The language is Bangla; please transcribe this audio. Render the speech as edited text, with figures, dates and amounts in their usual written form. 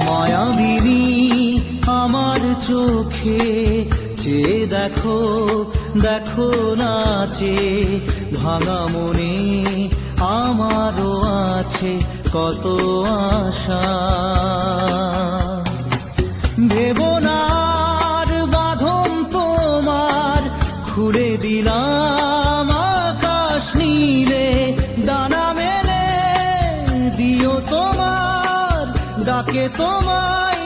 মায়াবিনী আমার চোখে চেয়ে দেখো, দেখো নাচে ভাঙা মনে আমারও আছে কত আশা। ভেবনার বাঁধন তোমার খুলে দিলাম আকাশ নীলে, ডানা মেলে দিও তোমার ডাকে তোমায়